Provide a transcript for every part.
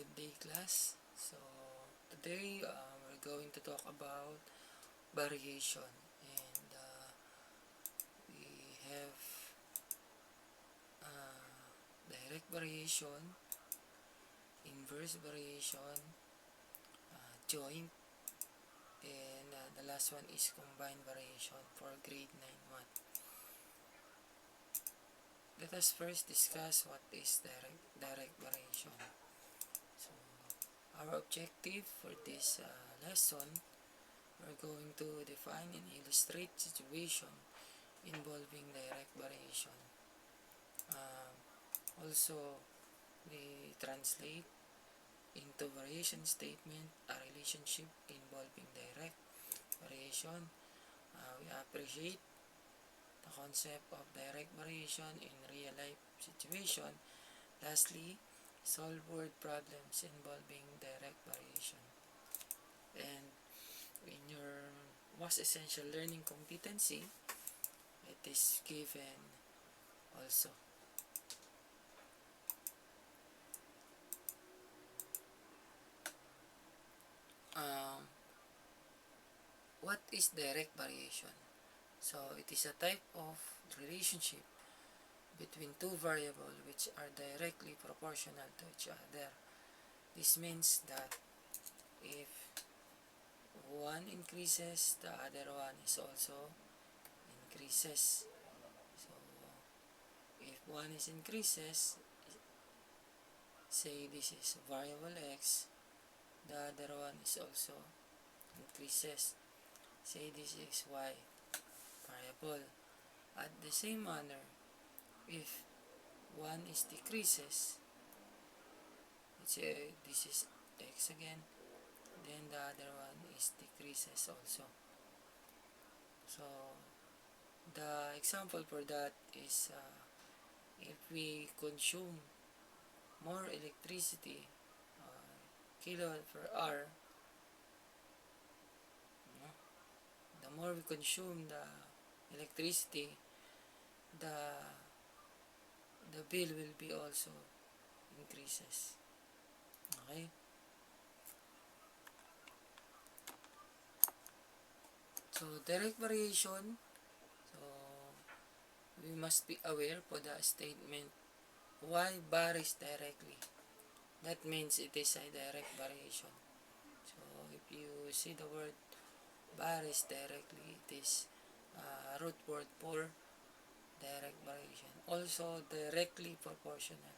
Good day, class. So today we're going to talk about variation, and we have direct variation, inverse variation, joint, and the last one is combined variation for grade 9 math. Let us first discuss what is direct variation. So our objective for this lesson, we're going to define and illustrate situation involving direct variation. Also, we translate into variation statement a relationship involving direct variation. We appreciate the concept of direct variation in real life situation. Lastly, solve word problems involving direct variation. And in your most essential learning competency, it is given also. What is direct variation? So it is a type of relationship between two variables which are directly proportional to each other. This means that if one increases, the other one is also increases. So if one is increases, say this is variable x, the other one is also increases. Say this is y variable. At the same manner, if one is decreases, let's say this is x again, then the other one is decreases also. So the example for that is if we consume more electricity, kilowatt per hour, the more we consume the electricity, the bill will be also increases. Okay? So direct variation, so we must be aware for the statement y varies directly. That means it is a direct variation. So if you see the word varies directly, it is root word for direct variation. Also directly proportional.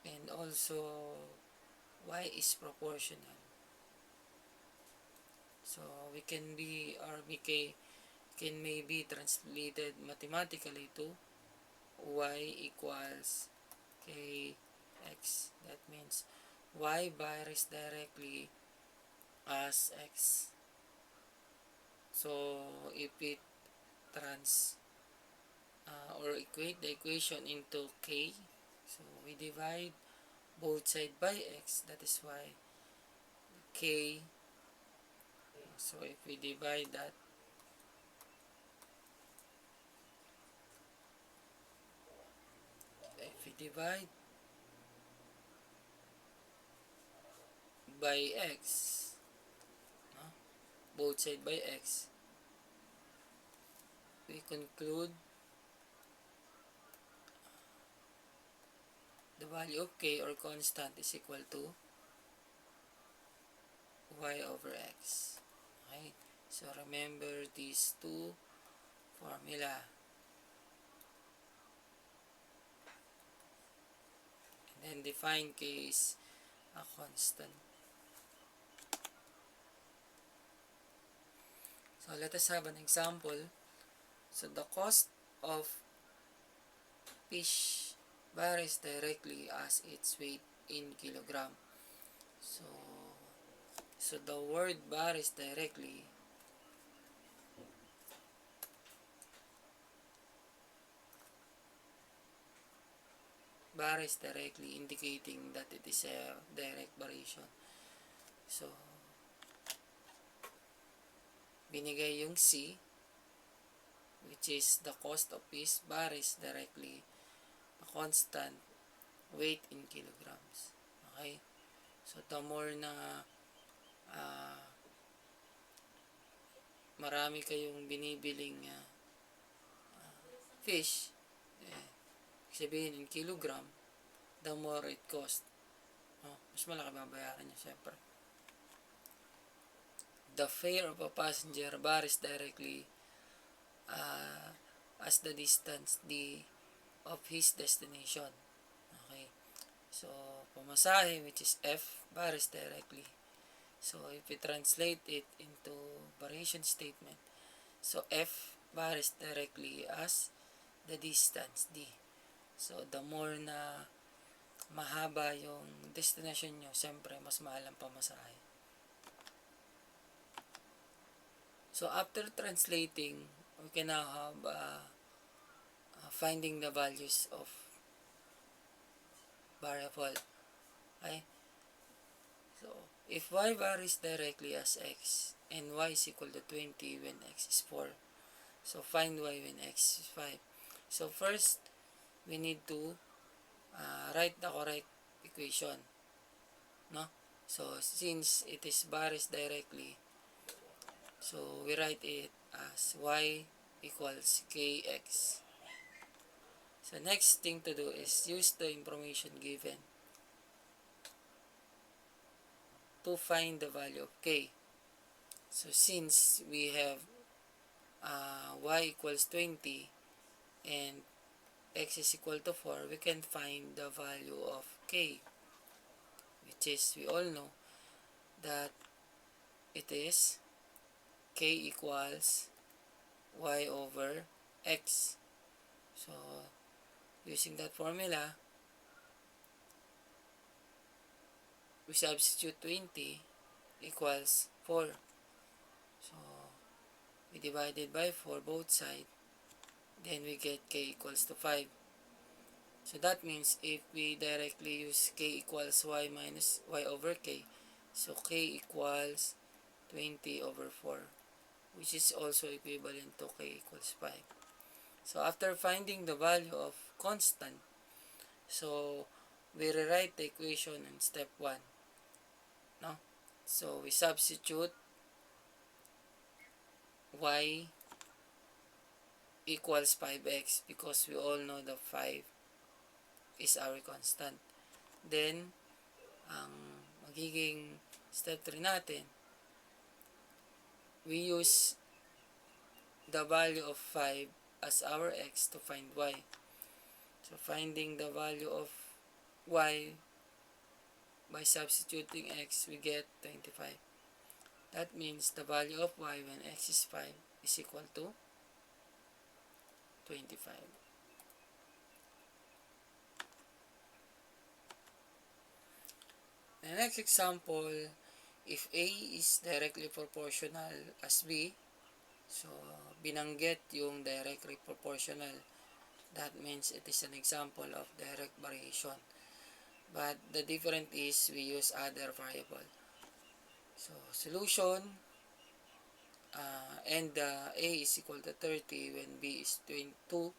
And also y is proportional. So we can be, or we can maybe translated mathematically to y equals kx. That means y varies directly as x. So if it or equate the equation into k, so we divide both sides by x. That is why k. So if we divide that, if we divide by x, both sides by x, we conclude the value of k or constant is equal to y over x. Okay, so remember these two formula, and then define k is a constant. So let us have an example. So the cost of fish varies directly as its weight in kilogram. So the word varies directly indicating that it is a direct variation. So binigay yung C, which is the cost of fish varies directly, a constant weight in kilograms. Okay? So, the more na marami kayong binibiling fish, sabihin in kilogram, the more it cost. Mas malaki babayaran nyo, syempre. The fare of a passenger varies directly as the distance of his destination. Okay. So, pamasahe, which is F, varies directly. So, if we translate it into variation statement, so F varies directly as the distance, D. So, the more na mahaba yung destination nyo, siyempre, mas mahal ang pamasahe. So, after translating, we can now have finding the values of variable. Okay? So, if y varies directly as x, and y is equal to 20 when x is 4, so find y when x is 5. So, first, we need to write the correct equation. No? So, since it is varies directly, so we write it as y equals kx. So, next thing to do is use the information given to find the value of k. So, since we have y equals 20 and x is equal to 4, we can find the value of k, which is, we all know that it is k equals y over x. So, using that formula, we substitute 20 equals 4. So, we divided by 4 both sides. Then we get k equals to 5. So, that means if we directly use k equals y minus y over k, so k equals 20 over 4, which is also equivalent to k equals 5. So, after finding the value of constant, so we rewrite the equation in step 1. No? So, we substitute y equals 5x because we all know the 5 is our constant. Then, ang magiging step 3 natin, we use the value of 5 as our x to find y. So, finding the value of y by substituting x, we get 25. That means the value of y when x is 5 is equal to 25. The next example, if A is directly proportional as B, so binanggit yung directly proportional. That means it is an example of direct variation. But the difference is we use other variable. So, solution, and A is equal to 30 when B is 22.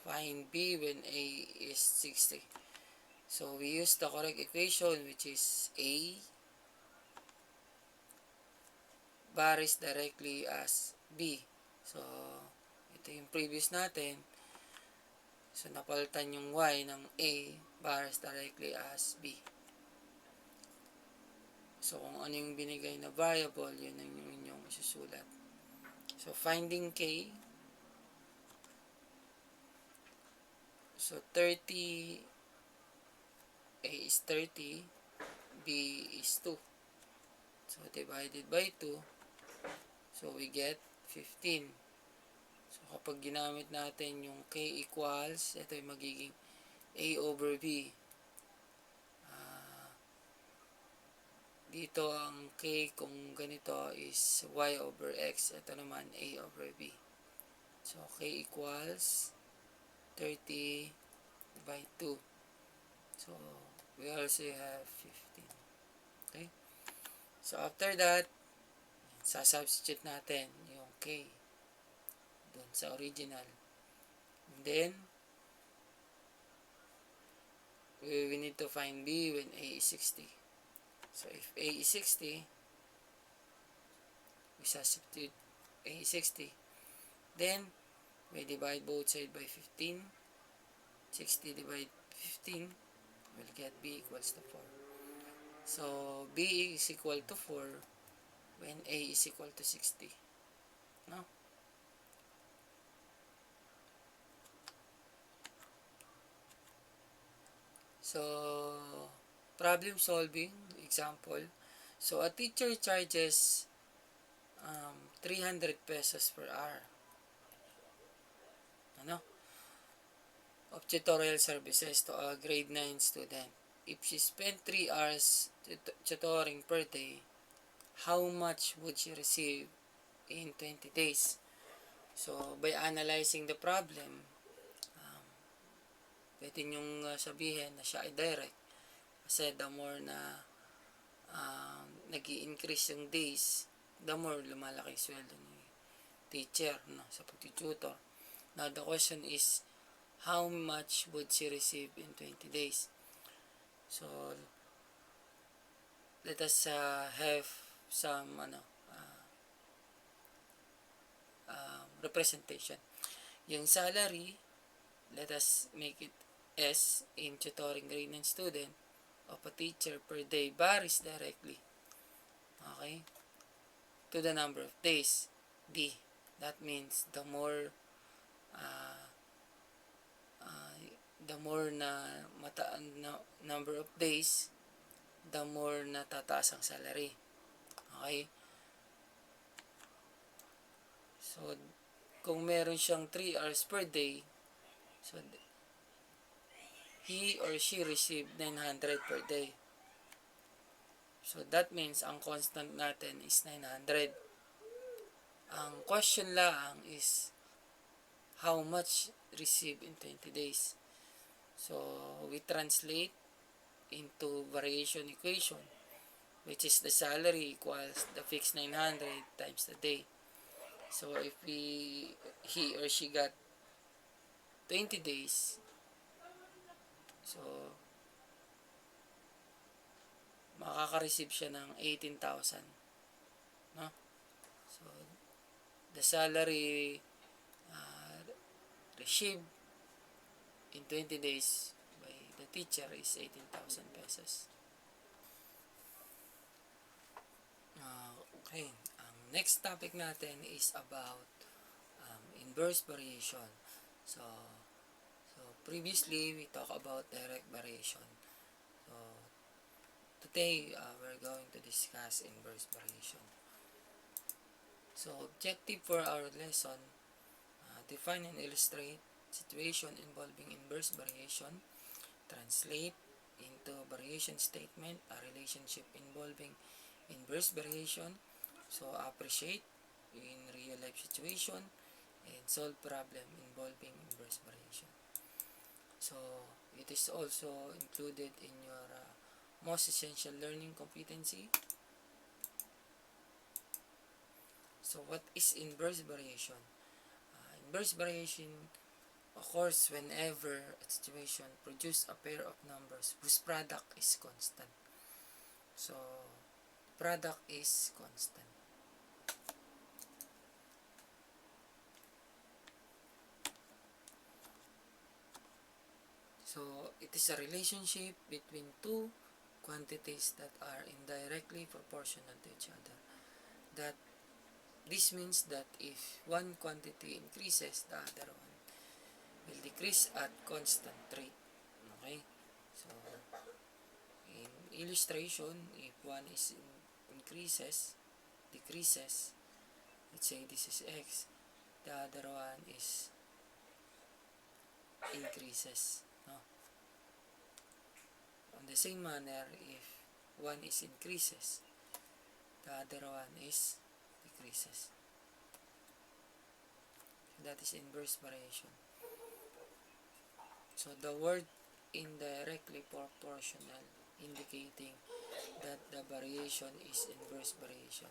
Find B when A is 60. So, we use the correct equation, which is A varies directly as B. So, ito yung previous natin. So, napalitan yung y ng A varies directly as B. So, kung ano yung binigay na variable, yun ang inyong isusulat. So, finding K. So, 30, A is 30, B is 2. So, divided by 2, so we get 15. So, kapag ginamit natin yung K equals, ito yung magiging A over B. Dito ang K kung ganito is Y over X. Ito naman A over B. So, K equals 30 by 2. So, we also have 15. Okay? So, after that, sasubstitute natin yung K dun sa original. And then, we need to find B when A is 60. So if A is 60, we substitute A is 60. Then, we divide both sides by 15. 60 divided 15, we'll get B equals to 4. So, B is equal to 4 when A is equal to 60. No? So, problem solving example. So, a teacher charges 300 pesos per hour, ano, of tutorial services to a grade 9 student. If she spent 3 hours tutoring per day, how much would she receive in 20 days? So, by analyzing the problem, pwede nyong sabihin na siya ay direct. Kasi the more na nag-i-increase yung days, the more lumalaki yung sweldo ni teacher, no, sa pag-tutor. Now, the question is, how much would she receive in 20 days? So, let us have some representation. Yung salary, let us make it S in tutoring grade 9 student of a teacher per day varies directly, okay, to the number of days, D. That means the more na number of days, the more na tataas ang salary. Okay? So, kung meron siyang 3 hours per day, so he or she received 900 per day. So, that means ang constant natin is 900. Ang question lang is how much received in 20 days. So, we translate into variation equation, which is the salary equals the fixed 900 times the day. So, if he or she got 20 days, so, makaka-receive siya ng 18,000. No? So, the salary received in 20 days by the teacher is 18,000 pesos. Okay. Next topic natin is about inverse variation. So previously we talked about direct variation. So today we're going to discuss inverse variation. So objective for our lesson, define and illustrate situation involving inverse variation, translate into variation statement a relationship involving inverse variation, so appreciate in real life situation, and solve problem involving inverse variation. So it is also included in your most essential learning competency. So what is inverse variation? Inverse variation occurs whenever a situation produces a pair of numbers whose product is constant. So product is constant. So it is a relationship between two quantities that are indirectly proportional to each other. That this means that if one quantity increases, the other one will decrease at constant rate. Okay? So in illustration, if one is decreases, let's say this is x, the other one is increases. No? On the same manner, if one is increases, the other one is decreases. So that is inverse variation. So the word indirectly proportional indicating that the variation is inverse variation.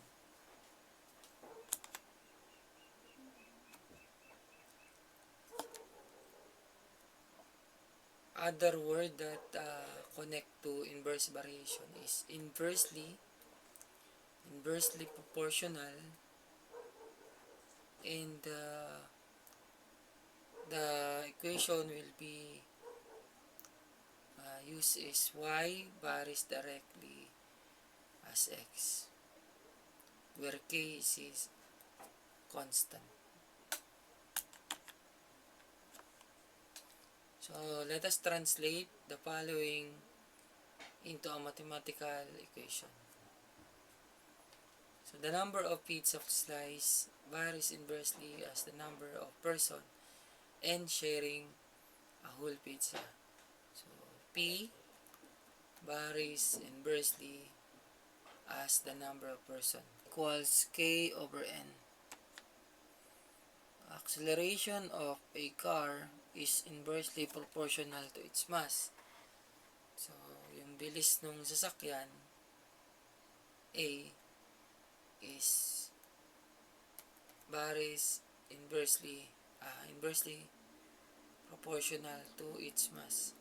other word that connect to inverse variation is inversely proportional, and the equation will be used is y varies directly as x, where k is constant. So let us translate the following into a mathematical equation. So the number of pieces of slice varies inversely as the number of person and sharing a whole pizza. So P varies inversely as the number of person equals K over N. Acceleration of a car is inversely proportional to its mass. So yung bilis ng sasakyan A is varies inversely proportional to its mass.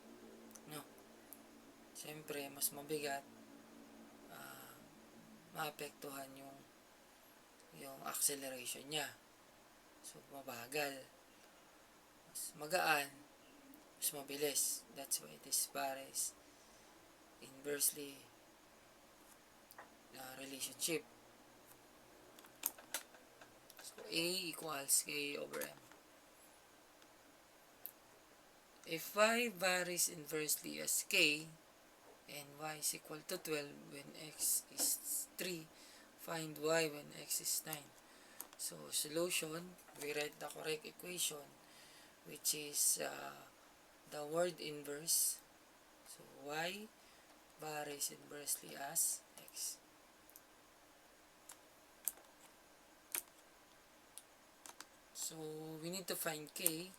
No. Siyempre, mas mabigat, maapektuhan yung acceleration niya. So, mabagal. Mas magaan, mas mabilis. That's why this varies inversely relationship. So, A equals K over M. If y varies inversely as K, and y is equal to 12 when x is 3, find y when x is 9. So, solution, we write the correct equation, which is the word inverse. So, y varies inversely as x. So, we need to find k.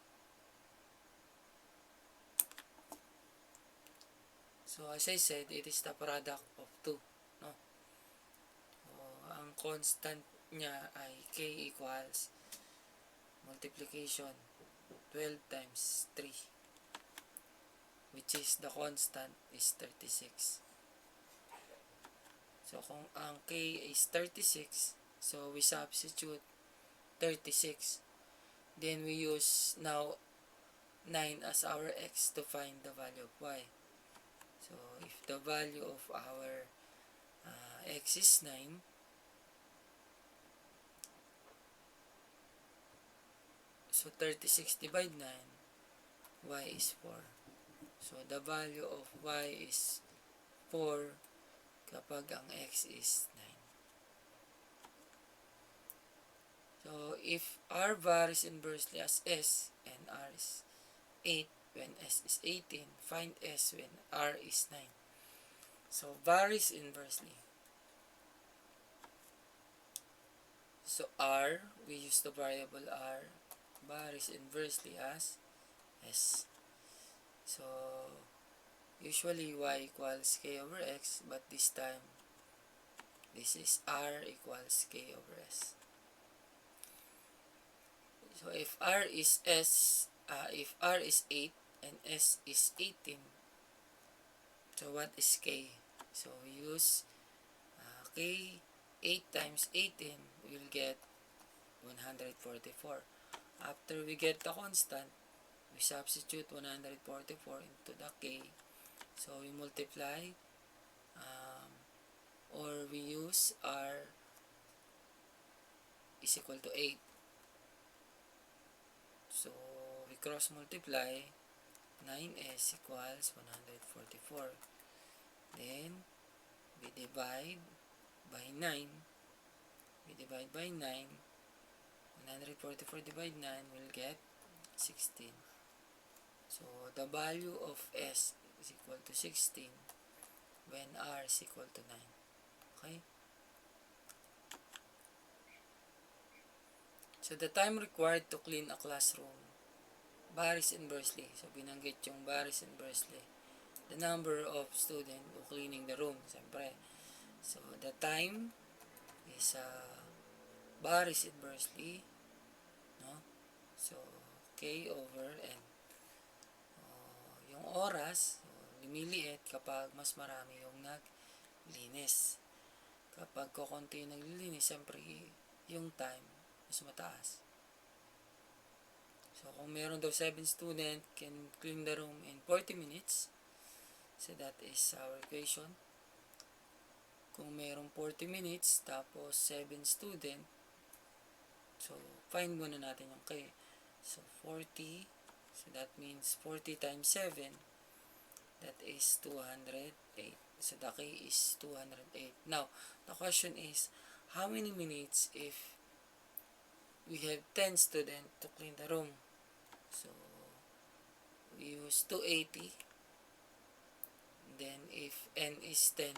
So, as I said, it is the product of 2. No? So, ang constant niya ay k equals multiplication 12 times 3, which is the constant is 36. So, kung ang k is 36, so we substitute 36. Then we use now 9 as our x to find the value of y. So, if the value of our x is 9, so 36 divide 9, y is 4. So, the value of y is 4 kapag ang x is 9. So, if r varies inversely as s and r is 8 when s is 18, find s when r is 9. So, varies inversely. So, r, we use the variable r, varies inversely as s. So, usually y equals k over x, but this time, this is r equals k over s. So, if r is 8 and s is 18, so what is k? So, we use k, 8 times 18, we'll get 144. After we get the constant, we substitute 144 into the k. So, we multiply or we use r is equal to 8. So, we cross multiply, 9s equals 144. Then, we divide by 9. We divide by 9. 144 divided 9 will get 16. So, the value of s is equal to 16 when r is equal to 9. Okay? So, the time required to clean a classroom varies inversely. So, binanggit yung varies inversely. The number of students who cleaning the room, siyempre. So, the time is varies inversely. No? So, k over n. yung oras, so, lumiliit kapag mas marami yung naglinis. Kapag kukunti yung naglilinis, siyempre yung time mas mataas. So, kung meron daw 7 student can clean the room in 40 minutes. So, that is our equation. Kung merong 40 minutes, tapos 7 student, so, find muna natin yung K. So, 40, so that means 40 times 7, that is 208. So, the K is 208. Now, the question is, how many minutes if we have 10 students to clean the room? So, we use 280. Then, if N is 10,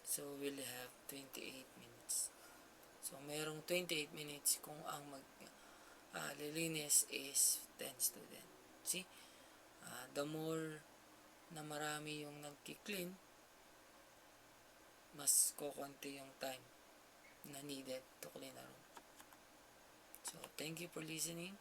so we'll have 28 minutes. So, merong 28 minutes kung ang lilinis is 10 student. See? The more na marami yung nagki-clean, mas kukunti yung time na needed to clean a room. So, thank you for listening.